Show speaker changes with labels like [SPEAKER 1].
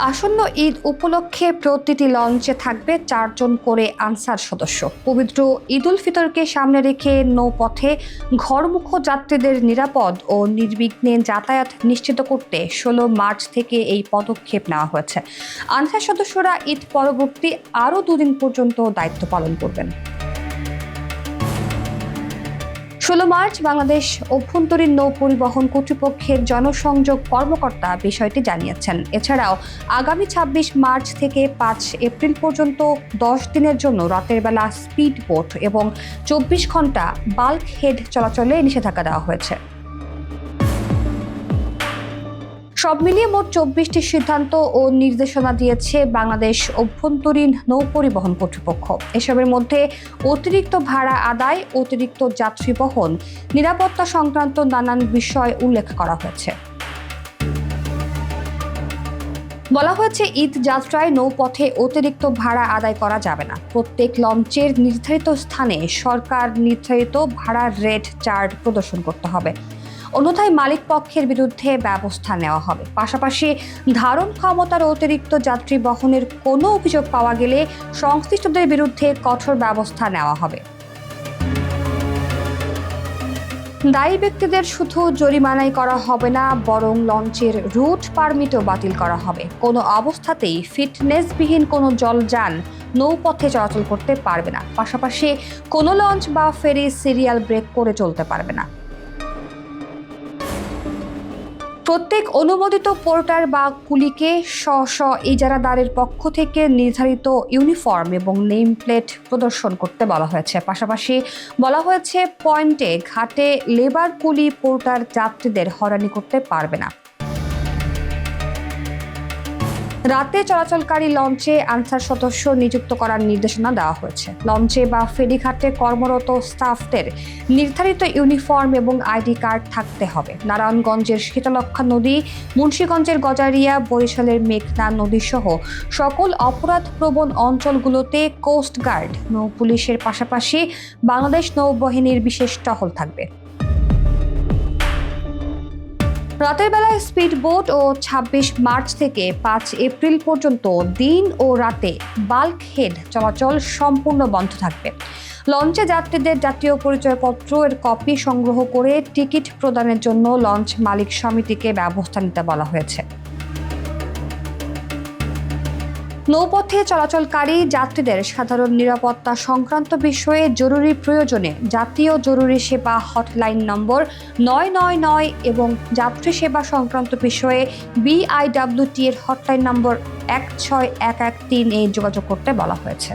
[SPEAKER 1] আসন্ন ঈদ উপলক্ষে প্রতিটি লঞ্চে থাকবে 4 জন করে আনসার সদস্য। পবিত্র ঈদ উল ফিতরকে সামনে রেখে নৌপথে ঘরমুখ যাত্রীদের নিরাপদ ও নির্বিঘ্নে যাতায়াত নিশ্চিত করতে 16 মার্চ থেকে এই পদক্ষেপ নেওয়া হয়েছে। আনসার সদস্যরা ঈদ পরবর্তী আরও 2 দিন পর্যন্ত দায়িত্ব পালন করবেন। 16 মার্চ বাংলাদেশ অভ্যন্তরীণ নৌ পরিবহন কর্তৃপক্ষের জনসংযোগ কর্মকর্তা বিষয়টি জানিয়েছেন। এছাড়াও আগামী 26 মার্চ থেকে 5 এপ্রিল পর্যন্ত 10 দিনের জন্য রাতের বেলা স্পিড বোট এবং 24 ঘন্টা বাল্ক হেড চলাচলে নিষেধাজ্ঞা দেওয়া হয়েছে। সব মিলিয়ে মোট 24টি সিদ্ধান্ত ও নির্দেশনা দিয়েছে বাংলাদেশ অভ্যন্তরীণ নৌ পরিবহন কর্তৃপক্ষ। এসবের মধ্যে অতিরিক্ত ভাড়া আদায়, অতিরিক্ত যাত্রী বহন, নিরাপত্তা সংক্রান্ত নানান বিষয় উল্লেখ করা হয়েছে। বলা হয়েছে, ঈদ যাত্রায় নৌপথে অতিরিক্ত ভাড়া আদায় করা যাবে না। প্রত্যেক লঞ্চের নির্ধারিত স্থানে সরকার নির্ধারিত ভাড়ার রেট চার্ট প্রদর্শন করতে হবে, অন্যথায় মালিক পক্ষের বিরুদ্ধে ব্যবস্থা নেওয়া হবে। পাশাপাশি ধারণ ক্ষমতার অতিরিক্ত যাত্রী বহনের কোনো অভিযোগ পাওয়া গেলে সংশ্লিষ্টদের বিরুদ্ধে কঠোর ব্যবস্থা নেওয়া হবে। দায়ী ব্যক্তিদের শুধু জরিমানাই করা হবে না, বরং লঞ্চের রুট পারমিটও বাতিল করা হবে। কোনো অবস্থাতেই ফিটনেসবিহীন কোনো জলযান নৌপথে চলাচল করতে পারবে না। পাশাপাশি কোনো লঞ্চ বা ফেরি সিরিয়াল ব্রেক করে চলতে পারবে না। প্রত্যেক অনুমোদিত পোর্টার বা কুলিকে স্ব ইজারাদারের পক্ষ থেকে নির্ধারিত ইউনিফর্ম এবং নেম প্লেট প্রদর্শন করতে বলা হয়েছে। পাশাপাশি বলা হয়েছে, পয়েন্টে ঘাটে লেবার কুলি পোর্টার যাত্রীদের হয়রানি করতে পারবে না। রাতে চলাচলকারী লঞ্চে আনসার সদস্য নিযুক্ত করার নির্দেশনা দেওয়া হয়েছে। লঞ্চে বা ফেরিঘাটে কর্মরত স্টাফদের নির্ধারিত ইউনিফর্ম এবং আইডি কার্ড থাকতে হবে। নারায়ণগঞ্জের শীতলক্ষ্যা নদী, মুন্সিগঞ্জের গজারিয়া, বরিশালের মেঘনা নদী সহ সকল অপরাধপ্রবণ অঞ্চলগুলোতে কোস্টগার্ড, নৌ পুলিশের পাশাপাশি বাংলাদেশ নৌবাহিনীর বিশেষ টহল থাকবে। রাতের বেলায় স্পিড বোট ও 26 মার্চ থেকে 5 এপ্রিল পর্যন্ত দিন ও রাতে বাল্ক হেড চলাচল সম্পূর্ণ বন্ধ থাকবে। লঞ্চে যাত্রীদের জাতীয় পরিচয়পত্র এর কপি সংগ্রহ করে টিকিট প্রদানের জন্য লঞ্চ মালিক সমিতিকে ব্যবস্থা নিতে বলা হয়েছে। নৌপথে চলাচলকারী যাত্রীদের সাধারণ নিরাপত্তা সংক্রান্ত বিষয়ে জরুরি প্রয়োজনে জাতীয় জরুরি সেবা হটলাইন নম্বর 999 এবং যাত্রী সেবা সংক্রান্ত বিষয়ে BIWT এর হটলাইন নম্বর 16113 যোগাযোগ করতে বলা হয়েছে।